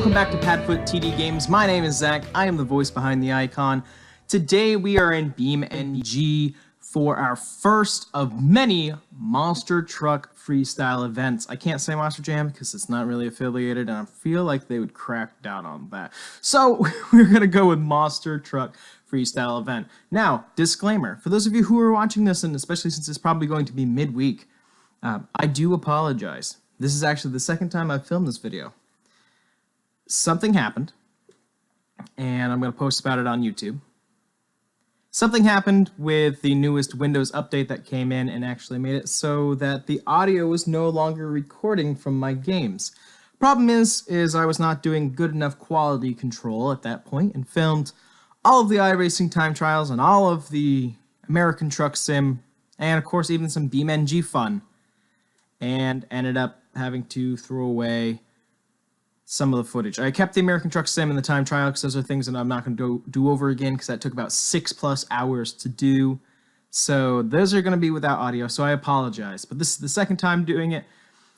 welcome back to PadfootTD Games. My name is Zach. I am the voice behind the icon. Today we are in BeamNG for our first of many Monster Truck Freestyle events. I can't say Monster Jam because it's not really affiliated, and I feel like they would crack down on that. So we're going to go with Monster Truck Freestyle event. Now, disclaimer, for those of you who are watching this, and especially since it's probably going to be midweek, I do apologize. This is actually the second time I've filmed this video. Something happened, and I'm going to post about it on YouTube. Something happened with the newest Windows update that came in and actually made it so that the audio was no longer recording from my games. Problem is I was not doing good enough quality control at that point and filmed all of the iRacing time trials and all of the American Truck Sim and of course even some BeamNG fun, and ended up having to throw away some of the footage. I kept the American Truck Sim and the time trial because those are things that I'm not going to do over again because that took about 6+ hours to do. So those are going to be without audio, so I apologize. But this is the second time doing it.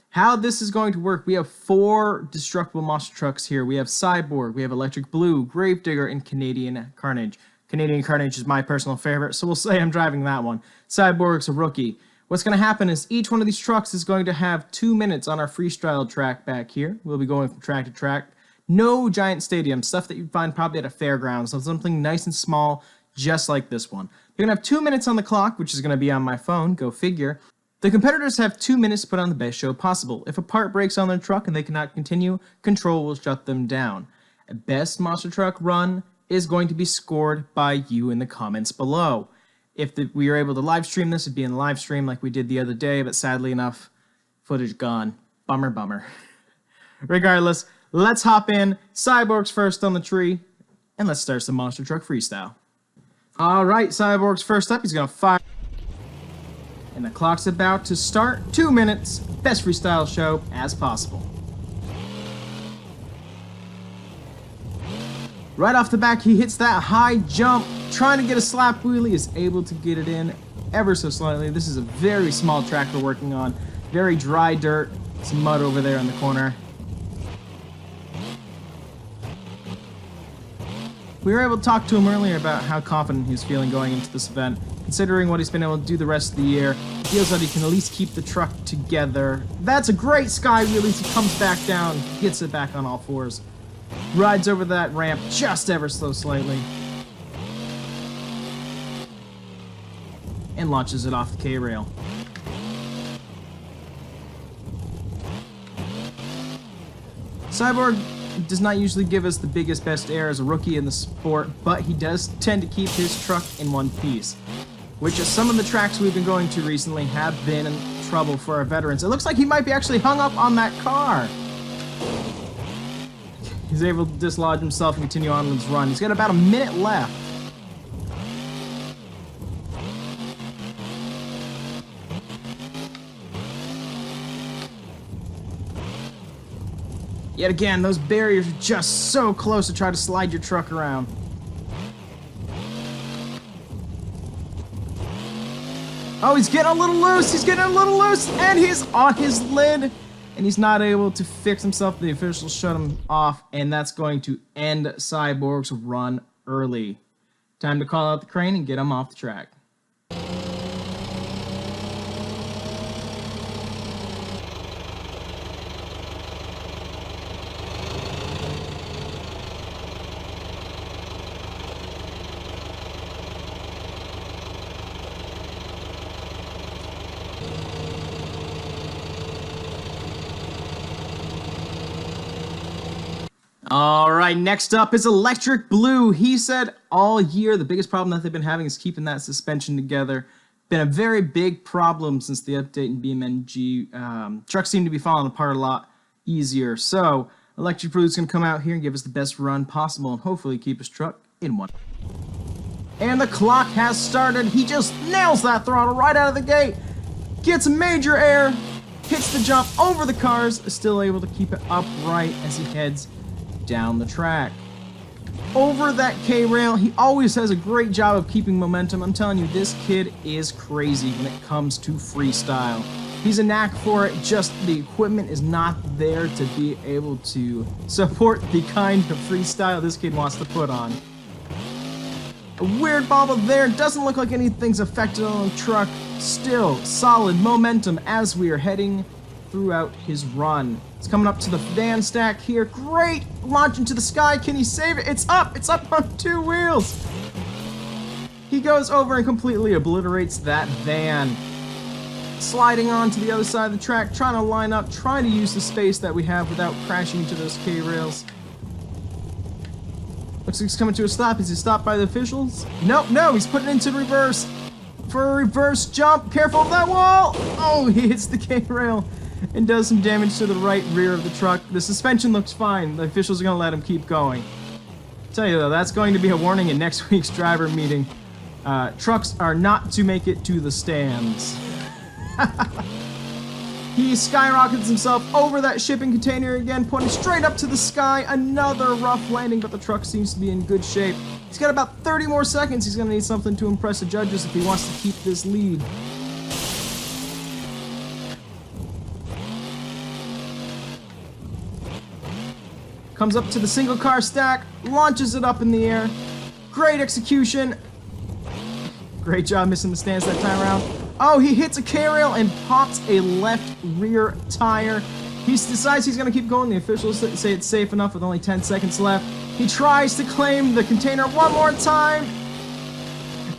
How this is going to work, we have 4 destructible monster trucks here. We have Cyborg, we have Electric Blue, Gravedigger, and Canadian Carnage. Canadian Carnage is my personal favorite, so we'll say I'm driving that one. Cyborg's a rookie. What's going to happen is each one of these trucks is going to have 2 minutes on our freestyle track back here. We'll be going from track to track. No giant stadium, stuff that you'd find probably at a fairground, so something nice and small, just like this one. You're going to have 2 minutes on the clock, which is going to be on my phone, go figure. The competitors have 2 minutes to put on the best show possible. If a part breaks on their truck and they cannot continue, control will shut them down. A best monster truck run is going to be scored by you in the comments below. If we are able to live stream this, it'd be in the live stream like we did the other day, but sadly enough, footage gone. Bummer, bummer. Regardless, let's hop in. Cyborg's first on the tree, and let's start some Monster Truck Freestyle. Alright, Cyborg's first up. He's going to fire. And the clock's about to start. 2 minutes. Best freestyle show as possible. Right off the back, he hits that high jump, trying to get a slap wheelie, is able to get it in ever so slightly. This is a very small track we're working on. Very dry dirt, some mud over there in the corner. We were able to talk to him earlier about how confident he was feeling going into this event. Considering what he's been able to do the rest of the year, he feels that he can at least keep the truck together. That's a great sky wheelie. He comes back down, gets it back on all fours. Rides over that ramp just ever so slightly. And launches it off the K-rail. Cyborg does not usually give us the biggest, best air as a rookie in the sport, but he does tend to keep his truck in one piece, which is some of the tracks we've been going to recently have been in trouble for our veterans. It looks like he might be actually hung up on that car. He's able to dislodge himself and continue on with his run. He's got about a minute left. Yet again, those barriers are just so close to try to slide your truck around. Oh, he's getting a little loose. He's getting a little loose, and he's on his lid. And he's not able to fix himself. The officials shut him off, and that's going to end Cyborg's run early. Time to call out the crane and get him off the track. Alright, next up is Electric Blue. He said all year the biggest problem that they've been having is keeping that suspension together. Been a very big problem since the update in BeamNG. Trucks seem to be falling apart a lot easier. So, Electric Blue is going to come out here and give us the best run possible and hopefully keep his truck in one. And the clock has started. He just nails that throttle right out of the gate. Gets major air. Hits the jump over the cars. Is still able to keep it upright as he heads down the track. Over that K-rail, he always has a great job of keeping momentum. I'm telling you, this kid is crazy when it comes to freestyle. He's a knack for it, just the equipment is not there to be able to support the kind of freestyle this kid wants to put on. A weird bobble there, doesn't look like anything's affected on the truck. Still, solid momentum as we are heading throughout his run. It's coming up to the van stack here. Great launch into the sky. Can he save it? It's up on 2 wheels. He goes over and completely obliterates that van. Sliding on to the other side of the track, trying to line up, trying to use the space that we have without crashing into those K-rails. Looks like he's coming to a stop. Is he stopped by the officials? Nope, no, he's putting it into reverse for a reverse jump. Careful of that wall! Oh, he hits the K-rail and does some damage to the right rear of the truck. The suspension looks fine. The officials are going to let him keep going. Tell you though, that's going to be a warning in next week's driver meeting. Trucks are not to make it to the stands. He skyrockets himself over that shipping container again, pointing straight up to the sky. Another rough landing, but the truck seems to be in good shape. He's got about 30 more seconds. He's going to need something to impress the judges if he wants to keep this lead. Comes up to the single car stack, launches it up in the air. Great execution. Great job missing the stands that time around. Oh, he hits a K-rail and pops a left rear tire. He decides he's going to keep going. The officials say it's safe enough with only 10 seconds left. He tries to claim the container one more time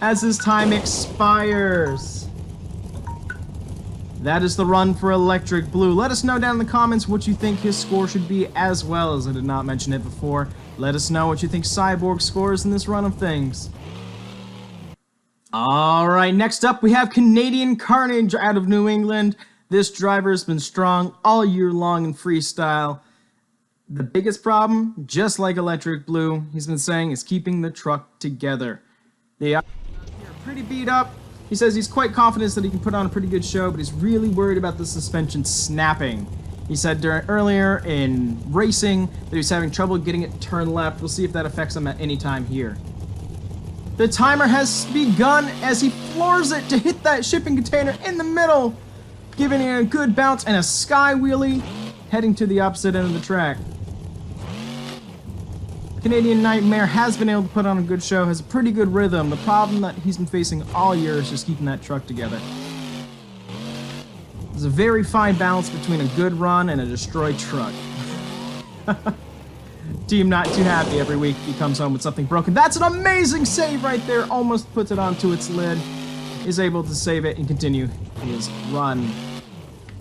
as his time expires. That is the run for Electric Blue. Let us know down in the comments what you think his score should be, as well as I did not mention it before. Let us know what you think Cyborg scores in this run of things. Alright, next up we have Canadian Carnage out of New England. This driver has been strong all year long in freestyle. The biggest problem, just like Electric Blue, he's been saying, is keeping the truck together. They are pretty beat up. He says he's quite confident that he can put on a pretty good show, but he's really worried about the suspension snapping. He said earlier in racing that he was having trouble getting it to turn left. We'll see if that affects him at any time here. The timer has begun as he floors it to hit that shipping container in the middle, giving it a good bounce and a sky wheelie, heading to the opposite end of the track. Canadian Nightmare has been able to put on a good show, has a pretty good rhythm. The problem that he's been facing all year is just keeping that truck together. There's a very fine balance between a good run and a destroyed truck. Team not too happy every week he comes home with something broken. That's an amazing save right there. Almost puts it onto its lid. Is able to save it and continue his run.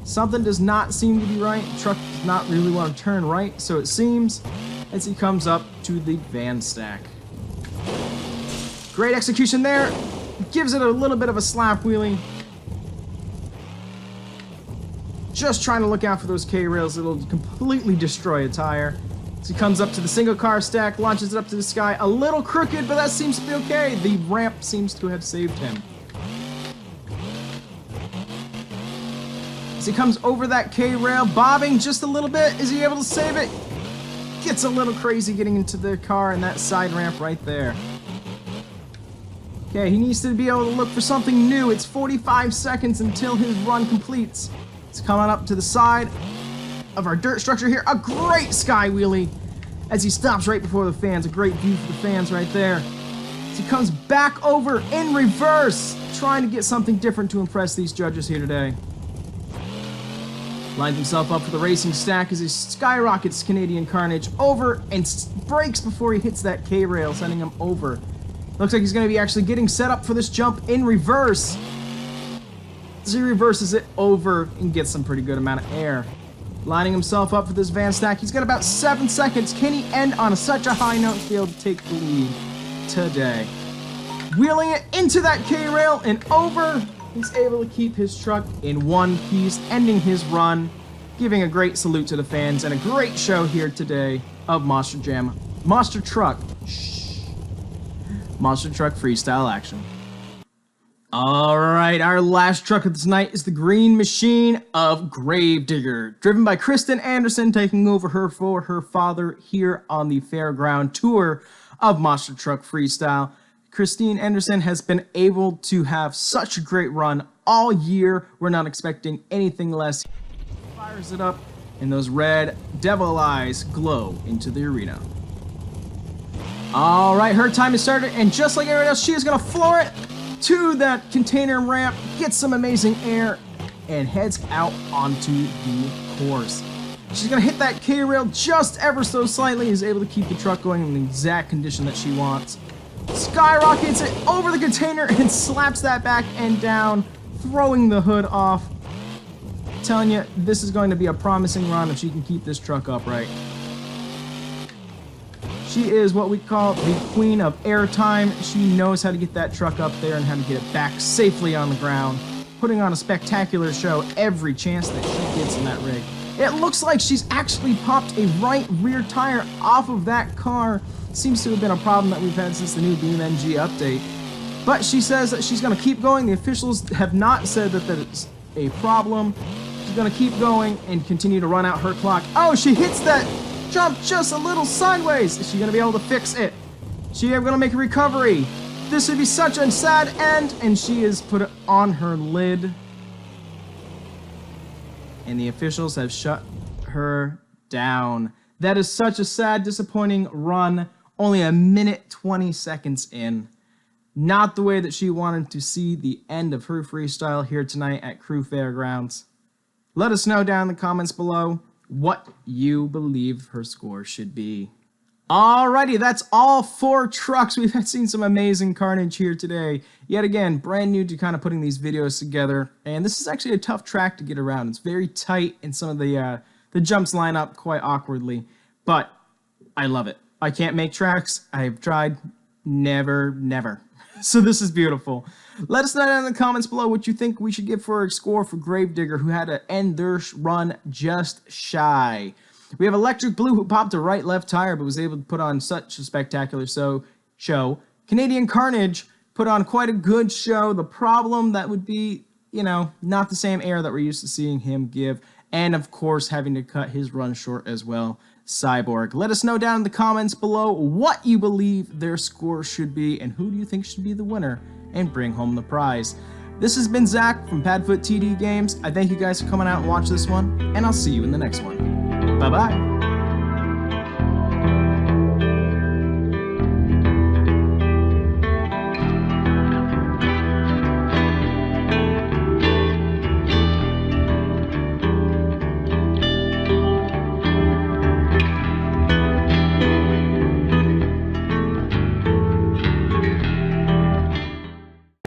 Something does not seem to be right. The truck does not really want to turn right, so it seems, as he comes up to the van stack. Great execution there. Gives it a little bit of a slap wheelie. Just trying to look out for those K-rails. It'll completely destroy a tire. So he comes up to the single car stack, launches it up to the sky. A little crooked, but that seems to be okay. The ramp seems to have saved him. As he comes over that K-rail, bobbing just a little bit. Is he able to save it? Gets a little crazy getting into the car and that side ramp right there. Okay, he needs to be able to look for something new. It's 45 seconds until his run completes. It's coming up to the side of our dirt structure here. A great sky wheelie as he stops right before the fans. A great view for the fans right there. As he comes back over in reverse, trying to get something different to impress these judges here today. Lines himself up for the racing stack as he skyrockets Canadian Carnage over and brakes before he hits that K-rail, sending him over. Looks like he's going to be actually getting set up for this jump in reverse. As he reverses it over and gets some pretty good amount of air. Lining himself up for this van stack. He's got about 7 seconds. Can he end on such a high note to be able to take the lead today? Wheeling it into that K-rail and over. He's able to keep his truck in one piece, ending his run, giving a great salute to the fans, and a great show here today of Monster Truck Freestyle action. Alright, our last truck of this night is the Green Machine of Gravedigger, driven by Kristen Anderson, taking over her for her father here on the fairground tour of Monster Truck Freestyle. Christine Anderson has been able to have such a great run all year. We're not expecting anything less. Fires it up, and those red devil eyes glow into the arena. All right, her time has started, and just like everyone else, she is going to floor it to that container ramp, get some amazing air, and heads out onto the course. She's going to hit that K-rail just ever so slightly, is able to keep the truck going in the exact condition that she wants. Skyrockets it over the container and slaps that back end down, throwing the hood off. I'm telling you, this is going to be a promising run if she can keep this truck upright. She is what we call the queen of airtime. She knows how to get that truck up there and how to get it back safely on the ground, putting on a spectacular show every chance that she gets in that rig. It looks like she's actually popped a right rear tire off of that car. Seems to have been a problem that we've had since the new BeamNG update. But she says that she's going to keep going. The officials have not said that that's a problem. She's going to keep going and continue to run out her clock. Oh, she hits that jump just a little sideways. Is she going to be able to fix it? She ever going to make a recovery? This would be such a sad end. And she has put it on her lid. And the officials have shut her down. That is such a sad, disappointing run. Only a minute 20 seconds in. Not the way that she wanted to see the end of her freestyle here tonight at Crew Fairgrounds. Let us know down in the comments below what you believe her score should be. Alrighty, that's all 4 trucks. We've seen some amazing carnage here today. Yet again, brand new to kind of putting these videos together. And this is actually a tough track to get around. It's very tight, and some of the jumps line up quite awkwardly. But I love it. I can't make tracks. I've tried. Never. So this is beautiful. Let us know down in the comments below what you think we should give for a score for Gravedigger, who had to end their run just shy. We have Electric Blue, who popped a right-left tire but was able to put on such a spectacular show. Canadian Carnage put on quite a good show. The problem that would be, not the same air that we're used to seeing him give. And, of course, having to cut his run short as well. Cyborg. Let us know down in the comments below what you believe their score should be and who do you think should be the winner and bring home the prize. This has been Zach from PadfootTD Games. I thank you guys for coming out and watching this one, and I'll see you in the next one. Bye-bye.